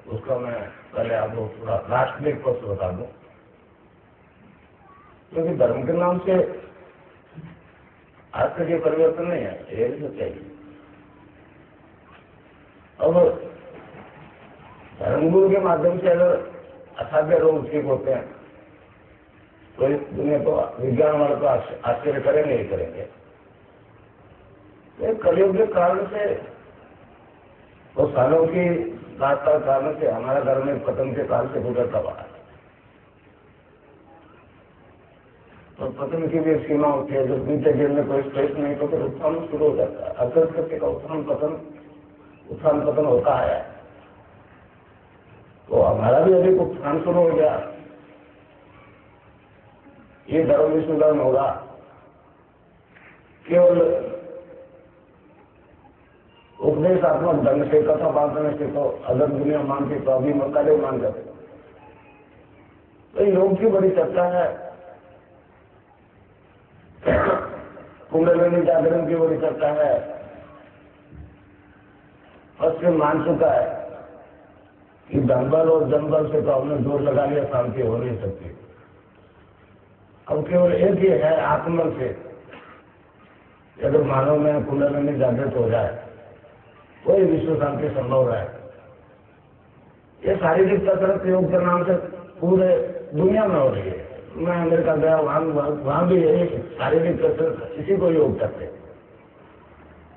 उसका मैं पहले आपको थोड़ा लास्ट में एक पक्ष बता दूं, क्योंकि धर्म के नाम से आज तक ये परिवर्तन नहीं है, ये भी सच्चाई। अब धर्मगुरु के माध्यम से अगर असाध्य रोग ठीक होते हैं तो इस दुनिया को विज्ञान वाले को आश्चर्य करेंगे ही करेंगे। कलयुग के कारण से वो सालों की दास्ता कारण से हमारा धर्म एक पतन के काल से गुजरता हुआ है। तो पतन की भी सीमा होती है, जब नीचे गिरने कोई स्ट्रेस नहीं तो फिर उत्थान शुरू हो जाता है। अर्थव्यवस्था का उत्थान पतन होता है, तो हमारा भी अधिक उत्थान शुरू हो गया। ये धर्म विष्णुधर्म होगा केवल उपदेशात्मक ढंग से, कथा बांटने से तो अदर दुनिया मानती, तो अभी मकाले मान जाते। तो योग की बड़ी चर्चा है, कुंडलिनी जागरण की बड़ी चर्चा है, पश्चिम मान चुका है कि धनबल और जनबल से तो हमने जोर लगा लिया, शांति हो नहीं सकती। अब केवल एक ही है, आत्मबल से अगर मानव में कुंडलिनी जागृत हो जाए वही विश्व शांति संभव है। ये शारीरिक कसरत योग के नाम से पूरे दुनिया में हो रही है। मैं अमेरिका गया, वहां भी यही शारीरिक कसरत, इसी को योग करते।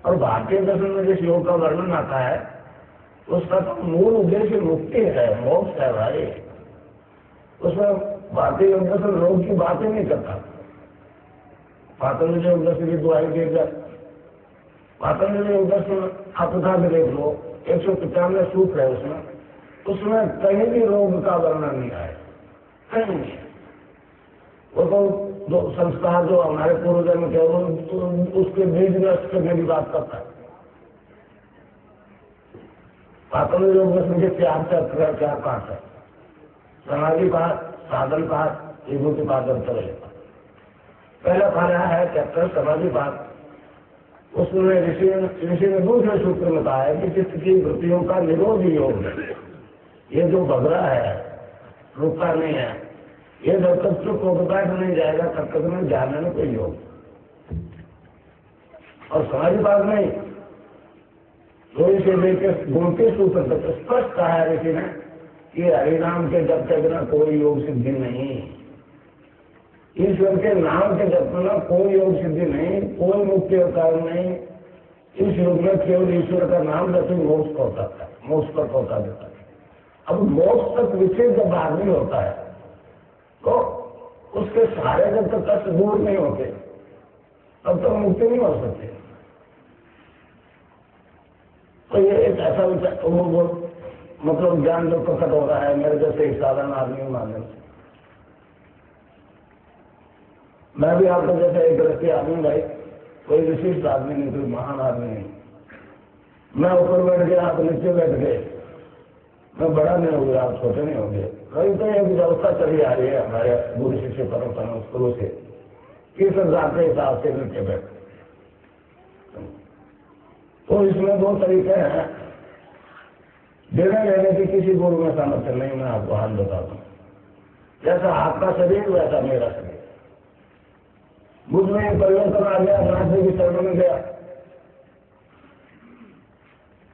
और भारतीय दर्शन में जिस योग का वर्णन आता है उसका तो मूल उद्देश्य मुक्ति है, मोक्ष है भाई। उसमें भारतीय योग दर्शन रोग की बात ही नहीं करता। पातंजलि योग दर्शन की दुआई देख जाए, पातंजलि योग दर्शन आप उठा के देख लो, 195 सूत्र है उसमें कहीं भी रोग का वर्णन नहीं आया, कहीं नहीं। वो तो संस्कार जो हमारे पूर्वजों में थे उसके बीज नष्ट करने की बात करता है। पातंजलि योग दर्शन के 4 पाठ है, समाधि पाठ, साधन पाठ, विभूति पाठ, अंतर। पहला पारा है चैप्टर समाधि पाठ। उसमें ऋषि ने दूसरे सूत्र में कहा है कि चित्त की वृत्तियों का निरोध योग है। ये जो भगरा है, रुकता नहीं है, ये जब तक चुप होकर बैठ नहीं जाएगा तब तक नहीं जानने में कोई योग। और समाधि पाठ नहीं, थोड़ी से लेकर 29 सूत्र तक स्पष्ट कहा है ऋषि ने कि हरिनाम के जब तक ना कोई योग सिद्धि नहीं, ईश्वर के नाम के जप में कोई योग सिद्धि नहीं, कोई मुक्ति का कारण नहीं। इस योग में केवल ईश्वर का नाम जब मोक्ष पहुंचाता है, मोक्ष पर पहुंचा देता है। अब मोक्ष तक विशेष जब आदमी होता है तो उसके सारे जब तक कष्ट दूर नहीं होते तब तक मुक्ति नहीं हो सकती। तो ये एक ऐसा विचार मतलब ज्ञान जो प्रकट हो रहा है मेरे जैसे एक साधारण आदमी के माध्यम से। मैं भी आपको जैसे एक रस्ती आदमी भाई, कोई विशिष्ट आदमी नहीं, कोई महान आदमी नहीं। मैं ऊपर बैठ गया, आप नीचे बैठ गए, मैं बड़ा नहीं हो गया, आप छोटे नहीं हो गए। कहीं तो एक व्यवस्था चली आ रही है हमारे गुरु शिष्य परंपरा शुरू से कि सब जाते हिसाब से नीचे बैठ। तो इसमें 2 तरीके हैं। देने लेने की किसी गुरु में सामर्थ्य नहीं, मैं आपको हाल बताता हूँ। जैसा आपका शरीर वैसा मेरा शरीर, मुझ में परिवर्तन आ गया, नाथ की शरण में गया।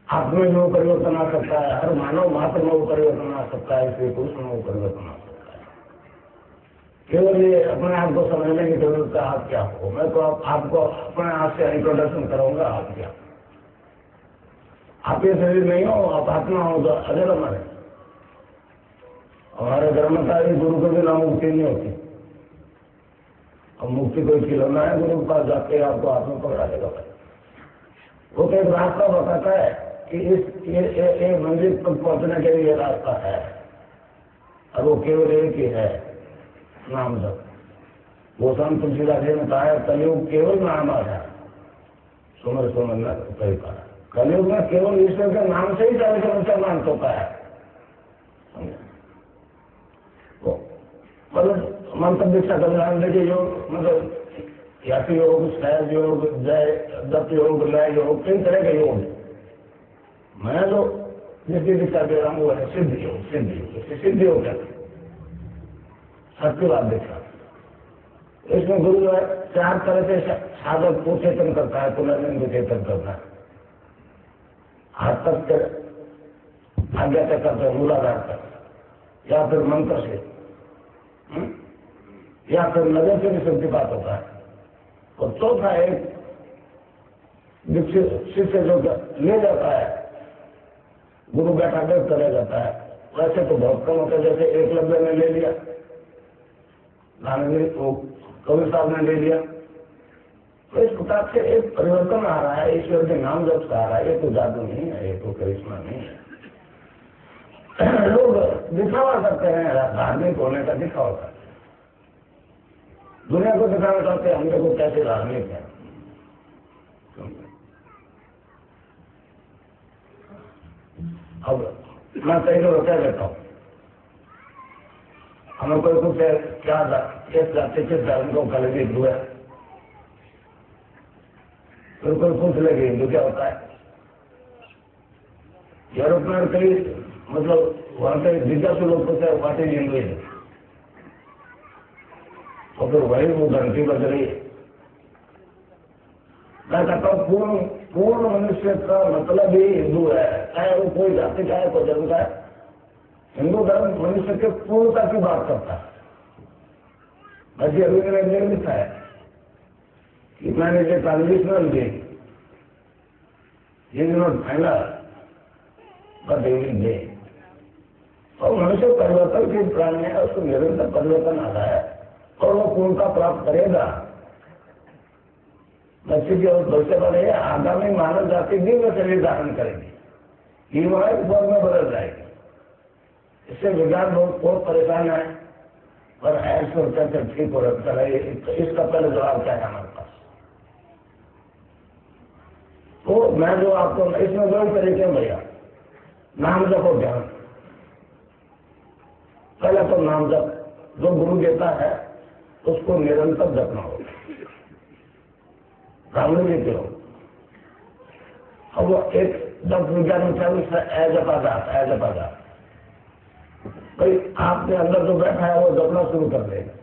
आप में वो परिवर्तन आ सकता है, हर मानव मात्र में वो परिवर्तन आ सकता है, श्री पुरुष में वो परिवर्तन आ सकता है। केवल ये अपने आप को समझने की जरूरत है, आप क्या हो। मैं तो आपको अपने आप से इंट्रोडक्शन करूंगा, आप क्या। आप ये शरीर नहीं हो, आप आत्मा हो तो अजर अमर है। हमारे धर्म का गुरु को भी ना मुक्ति नहीं होती। अब मुक्ति कोई खिलौना है, गुरु के पास जाके आपको आत्मा पकड़ा देगा। वो तो एक रास्ता बताता है कि इस मंजिल तक पहुंचने के लिए रास्ता है, और वो केवल एक ही है, नाम जप। वो संत तुलसीदास जी ने कहा है कलयुग केवल नाम आया, सुमर सुमर कही कहा। कलयुग में केवल ईश्वर के नाम से ही सारी समस्या मान होता है। मतलब मंत्र दीक्षा कल्याण देखिए योग, मतलब यात योग, सहज योग, जय दत्त योग, लय योग, कई तरह के योग। मैं तो जिसकी दिशा दे रहा हूँ वो है सिद्धि हो, सिद्धि हो, सिद्धि हो क्या सत्य बात दिखा। इसमें गुरु जो है 4 तरह से साधक को चेतन करता है, पुनर्जन्म को चेतन करता है। हाथ तक कर आज्ञा तक करता है, मूलाधार तक, या फिर मंत्र से, या फिर नजर से भी शक्तिपात होता है। और चौथा एक शिष्य जो ले जाता है, गुरु बैठा कर चला जाता है। वैसे तो बहुत कम होता है, जैसे एकलव्य ने ले लिया, कबीर साहब ने ले लिया। तो इस प्रकार से एक परिवर्तन आ रहा है, ईश्वर के नाम जब से आ रहा है। ये तो जादू नहीं है, ये तो करिश्मा नहीं है। लोग दिखावा करते हैं, धार्मिक होने का दिखावा करते हैं, दुनिया को दिखाना चाहते हैं हम देखो कैसे धार्मिक है। अब मैं कई लोग कह देता हूँ, हमें कोई कुछ क्या किस जाति किस धर्म को कल भी हिंदू है, फिर कोई पूछ लेगी हिंदू क्या होता है। यूरोप में कई मतलब वहां पे जिज्ञासु लोग पूछते हैं व्हाट इज हिंदुइज्म, और फिर वही वो घंटी बज रही है। मैं कहता हूँ पूर्ण मनुष्य का मतलब ही हिंदू है, चाहे वो कोई जाति का है, कोई धर्म का है। हिंदू धर्म मनुष्य के पूर्णता की बात करता है। बाकी अभी मैंने लिखा है कि मैंने जो transitional the final but day, और मनुष्य परिवर्तन की प्राणी है, उसको निरंतर परिवर्तन आ रहा है और वो पूर्णता प्राप्त करेगा। बच्चे की और भविष्य वाले आगामी मानव जाति भी वो शरीर धारण करेगी, ह्यूमनाइज फॉर्म में बदल जाएगी। इससे विज्ञान बहुत परेशान है, पर ऐसे होता है ठीक हो रखता है। इसका पहले जवाब क्या है हमारे पास। तो मैं जो आपको इसमें 2 तरीके भैया, नाम जप और ध्यान। पहले तो नाम जप, जो गुरु देता है उसको निरंतर जपना होगा, रामदेव जी क्यों। अब वो एक जब विज्ञान में जपाजात भाई आपके अंदर जो बैठा है वो जपना शुरू कर देगा।